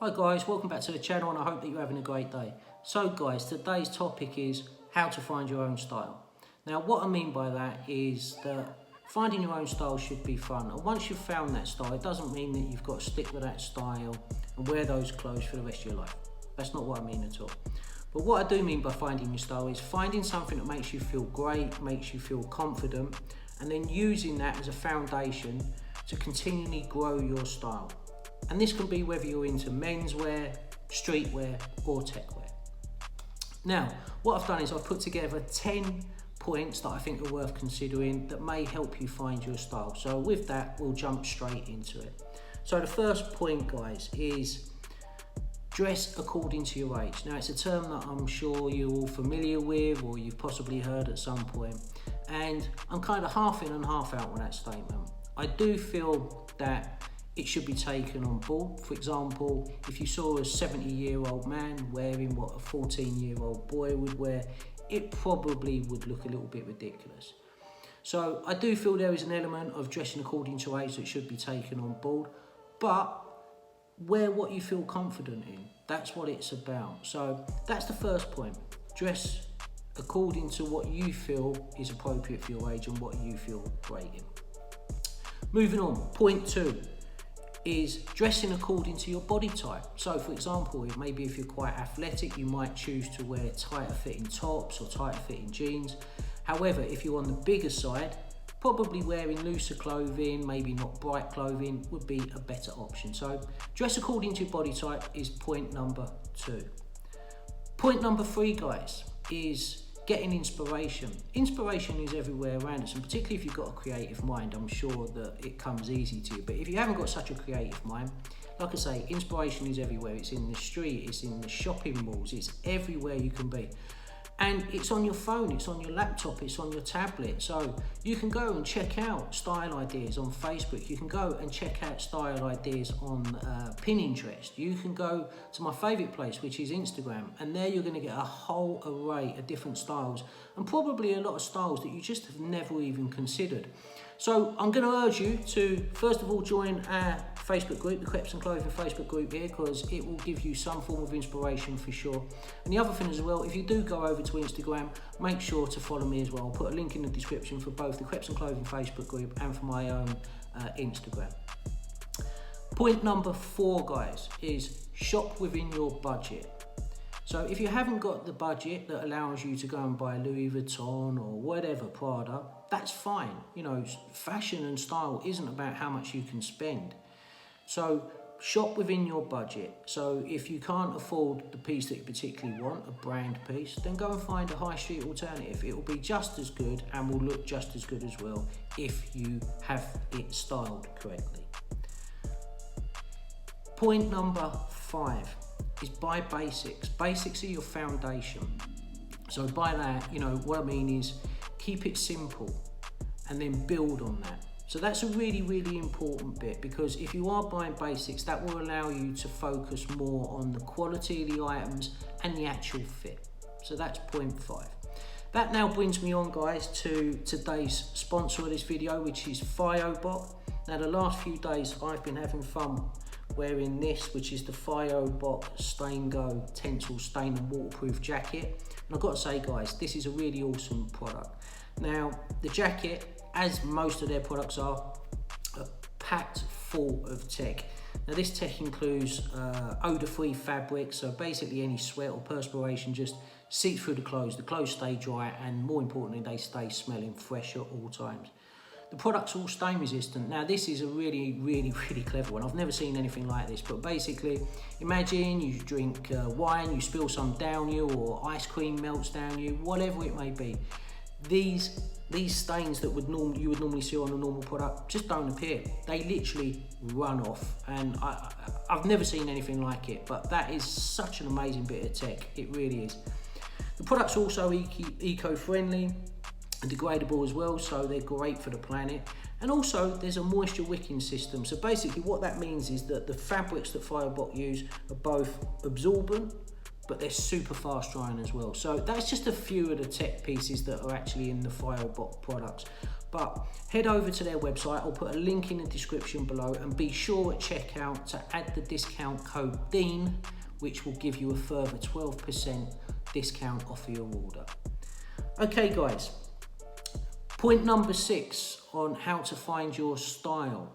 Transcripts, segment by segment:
Hi guys, welcome back to the channel and I hope that you're having a great day. So guys, today's topic is how to find your own style. Now what I mean by that is that finding your own style should be fun, and once you've found that style, it doesn't mean that you've got to stick with that style and wear those clothes for the rest of your life. That's not what I mean at all. But what I do mean by finding your style is finding something that makes you feel great, makes you feel confident, and then using that as a foundation to continually grow your style. And this can be whether you're into menswear, streetwear or techwear. Now, what I've done is I've put together 10 points that I think are worth considering that may help you find your style. So with that, we'll jump straight into it. So the first point, guys, is dress according to your age. Now, it's a term that I'm sure you're all familiar with or you've possibly heard at some point. And I'm kind of half in and half out with that statement. I do feel that it should be taken on board. For example, if you saw a 70-year-old man wearing what a 14-year-old boy would wear, it probably would look a little bit ridiculous. So I do feel there is an element of dressing according to age that should be taken on board, but wear what you feel confident in. That's what it's about. So that's the first point. Dress according to what you feel is appropriate for your age and what you feel great in. Moving on, point 2. Is dressing according to your body type. So for example, maybe if you're quite athletic, you might choose to wear tighter fitting tops or tighter fitting jeans. However, if you're on the bigger side, probably wearing looser clothing, maybe not bright clothing, would be a better option. So dress according to your body type is point number 2. Point number 3, guys, is getting inspiration. Inspiration is everywhere around us, and particularly if you've got a creative mind, I'm sure that it comes easy to you. But if you haven't got such a creative mind, like I say, inspiration is everywhere. It's in the street, it's in the shopping malls, it's everywhere you can be. And it's on your phone, it's on your laptop, it's on your tablet. So you can go and check out style ideas on Facebook. You can go and check out style ideas on Pinterest. You can go to my favourite place, which is Instagram. And there you're going to get a whole array of different styles and probably a lot of styles that you just have never even considered. So I'm going to urge you to, first of all, join our Facebook group, the Kartz and Clothing Facebook group here, because it will give you some form of inspiration for sure. And the other thing as well, if you do go over to Instagram, make sure to follow me as well. I'll put a link in the description for both the Kartz and Clothing Facebook group and for my own Instagram. Point number 4, guys, is shop within your budget. So if you haven't got the budget that allows you to go and buy Louis Vuitton or whatever, Prada, that's fine. You know, fashion and style isn't about how much you can spend. So shop within your budget. So if you can't afford the piece that you particularly want, a brand piece, then go and find a high street alternative. It will be just as good and will look just as good as well if you have it styled correctly. Point number 5 is buy basics. Basics are your foundation. So by that, you know, what I mean is keep it simple and then build on that. So that's a really, really important bit, because if you are buying basics, that will allow you to focus more on the quality of the items and the actual fit. So that's point 5. That now brings me on, guys, to today's sponsor of this video, which is Fiobot. Now, the last few days I've been having fun wearing this, which is the Fiobot Stain Go Tensile Stain and Waterproof Jacket. And I've got to say, guys, this is a really awesome product. Now, the jacket, as most of their products are packed full of tech. Now, this tech includes odor-free fabric, so basically any sweat or perspiration just seeps through the clothes stay dry, and more importantly, they stay smelling fresh at all times. The product's all stain resistant. Now, this is a really, really, really clever one. I've never seen anything like this, but basically, imagine you drink wine, you spill some down you, or ice cream melts down you, whatever it may be. These stains that you would normally see on a normal product just don't appear. They literally run off, and I've never seen anything like it, but that is such an amazing bit of tech. It really is. The product's also eco-friendly and degradable as well, so they're great for the planet. And also there's a moisture wicking system. So basically what that means is that the fabrics that Fiobot use are both absorbent but they're super fast drying as well. So that's just a few of the tech pieces that are actually in the Firobot products. But head over to their website, I'll put a link in the description below, and be sure at checkout to add the discount code DEAN, which will give you a further 12% discount off of your order. Okay guys, point number 6 on how to find your style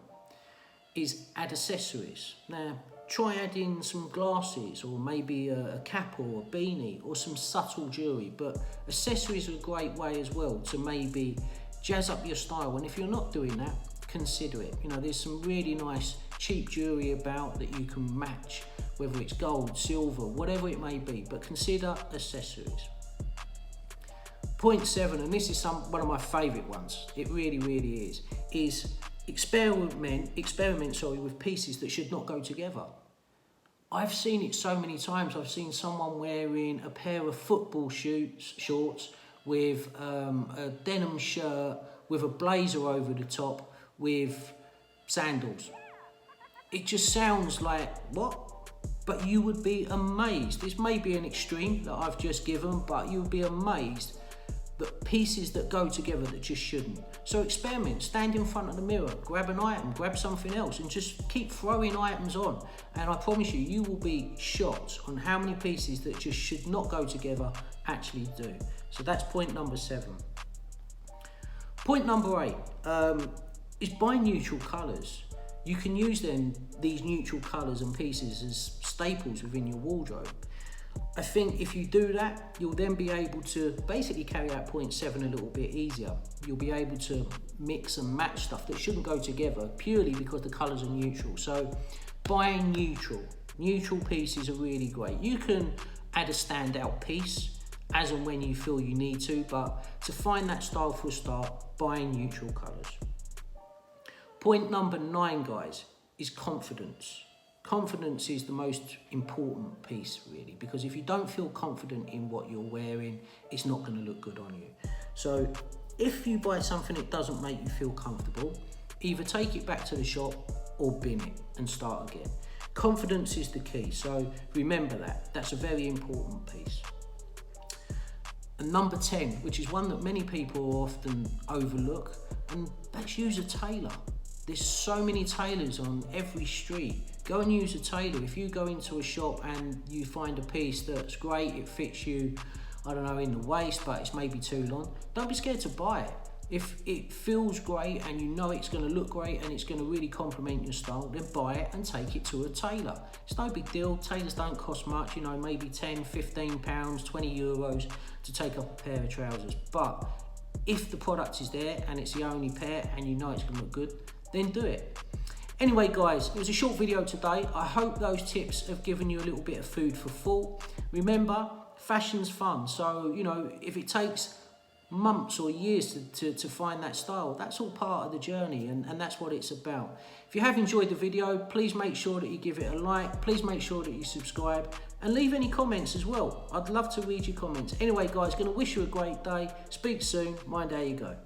is add accessories. Now, try adding some glasses, or maybe a cap or a beanie, or some subtle jewellery, but accessories are a great way as well to maybe jazz up your style. And if you're not doing that, consider it. You know, there's some really nice cheap jewellery about that you can match, whether it's gold, silver, whatever it may be, but consider accessories. Point 7, and this is one of my favourite ones, it really is experiment with pieces that should not go together. I've seen it so many times. I've seen someone wearing a pair of football shorts with a denim shirt with a blazer over the top with sandals. It just sounds like, what? But you would be amazed. This may be an extreme that I've just given, but you would be amazed that pieces that go together that just shouldn't. So experiment, stand in front of the mirror, grab an item, grab something else, and just keep throwing items on. And I promise you, you will be shocked on how many pieces that just should not go together actually do. So that's point number 7. Point number 8 is buy neutral colours. You can use these neutral colours and pieces as staples within your wardrobe. I think if you do that, you'll then be able to basically carry out point 7 a little bit easier. You'll be able to mix and match stuff that shouldn't go together purely because the colours are neutral. So buy neutral. Neutral pieces are really great. You can add a standout piece as and when you feel you need to, but to find that style for a start, buy neutral colours. Point number 9, guys, is confidence. Confidence is the most important piece, really, because if you don't feel confident in what you're wearing, it's not going to look good on you. So if you buy something that doesn't make you feel comfortable, either take it back to the shop or bin it and start again. Confidence is the key, so remember that. That's a very important piece. And number 10, which is one that many people often overlook, and that's use a tailor. There's so many tailors on every street. Go and use a tailor. If you go into a shop and you find a piece that's great, it fits you, I don't know, in the waist, but it's maybe too long, don't be scared to buy it. If it feels great and you know it's going to look great and it's going to really complement your style, then buy it and take it to a tailor. It's no big deal. Tailors don't cost much, you know, maybe 10, 15 pounds, 20 euros to take up a pair of trousers. But if the product is there and it's the only pair and you know it's going to look good, then do it. Anyway guys, it was a short video today. I hope those tips have given you a little bit of food for thought. Remember, fashion's fun. So, you know, if it takes months or years to find that style, that's all part of the journey, and that's what it's about. If you have enjoyed the video, please make sure that you give it a like. Please make sure that you subscribe and leave any comments as well. I'd love to read your comments. Anyway guys, going to wish you a great day. Speak soon. Mind how you go.